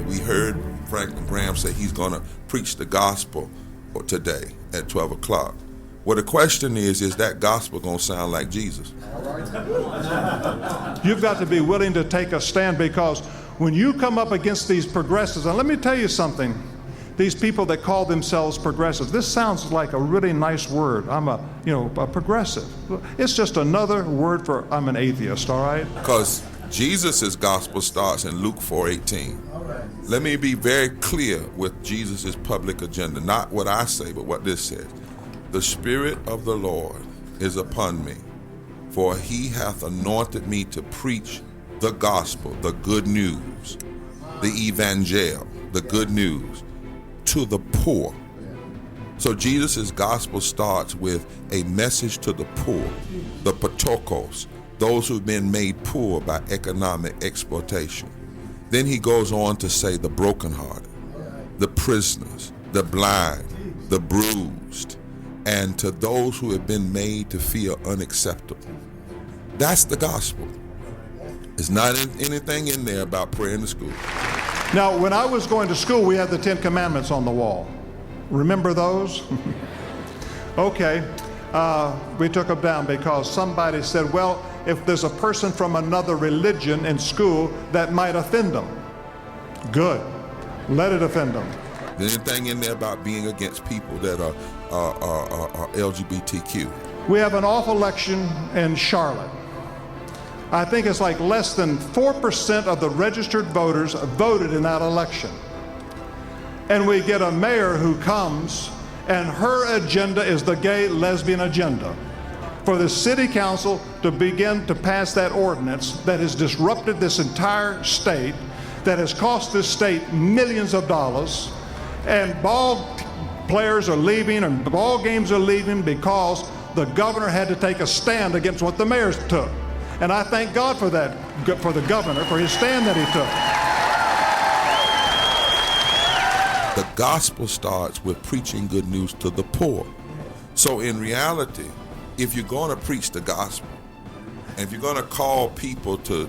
We heard Franklin Graham say he's going to preach the gospel today at 12 o'clock. Well, the question is that gospel going to sound like Jesus? You've got to be willing to take a stand, because when you come up against these progressives, and let me tell you something, these people that call themselves progressives, this sounds like a really nice word. I'm a progressive. It's just another word for I'm an atheist, all right? Because Jesus' gospel starts in Luke 4:18. Let me be very clear with Jesus' public agenda, not what I say, but what this says. The Spirit of the Lord is upon me, for he hath anointed me to preach the gospel, the good news, the evangel, the good news, to the poor. So Jesus' gospel starts with a message to the poor, the patokos, those who've been made poor by economic exploitation. Then he goes on to say the brokenhearted, the prisoners, the blind, the bruised, and to those who have been made to feel unacceptable. That's the gospel. There's not anything in there about praying to school. Now, when I was going to school, we had the 10 Commandments on the wall. Remember those? Okay. We took them down because somebody said, well, if there's a person from another religion in school, that might offend them. Good. Let it offend them. There's anything in there about being against people that are LGBTQ? We have an off election in Charlotte. I think it's like less than 4% of the registered voters voted in that election. And we get a mayor who comes, and her agenda is the gay lesbian agenda. For the city council to begin to pass that ordinance that has disrupted this entire state, that has cost this state millions of dollars, and ball players are leaving and ball games are leaving because the governor had to take a stand against what the mayors took. And I thank God for that, for the governor, for his stand that he took. The gospel starts with preaching good news to the poor. So in reality, if you're going to preach the gospel, and if you're going to call people to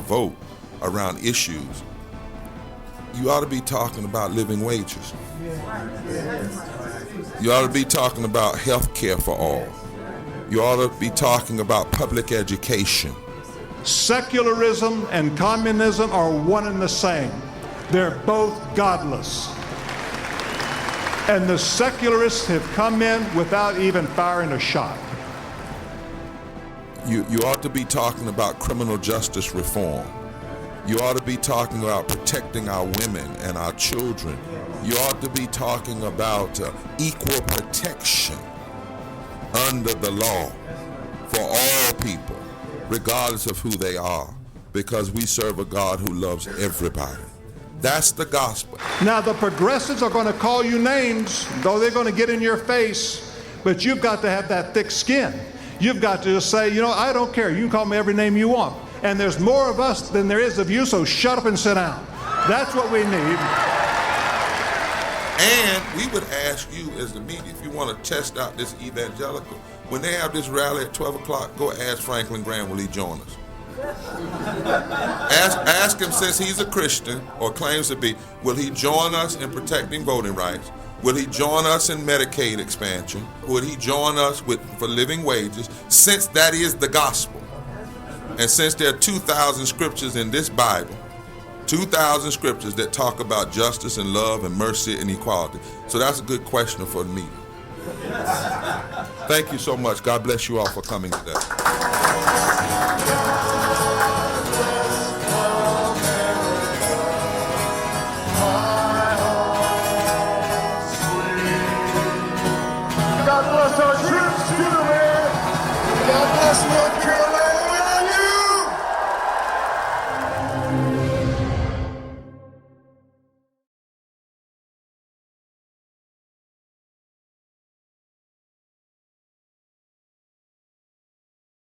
vote around issues, you ought to be talking about living wages. You ought to be talking about health care for all. You ought to be talking about public education. Secularism and communism are one and the same. They're both godless. And the secularists have come in without even firing a shot. You ought to be talking about criminal justice reform. You ought to be talking about protecting our women and our children. You ought to be talking about equal protection under the law for all people, regardless of who they are, because we serve a God who loves everybody. That's the gospel. Now, the progressives are going to call you names, though they're going to get in your face, but you've got to have that thick skin. You've got to just say, I don't care. You can call me every name you want. And there's more of us than there is of you, so shut up and sit down. That's what we need. And we would ask you as the media, if you want to test out this evangelical, when they have this rally at 12 o'clock, go ask Franklin Graham, will he join us? Ask him, since he's a Christian, or claims to be, will he join us in protecting voting rights? Will he join us in Medicaid expansion? Will he join us for living wages, since that is the gospel? And since there are 2,000 scriptures in this Bible, 2,000 scriptures that talk about justice and love and mercy and equality. So that's a good question for the meeting. Thank you so much. God bless you all for coming today.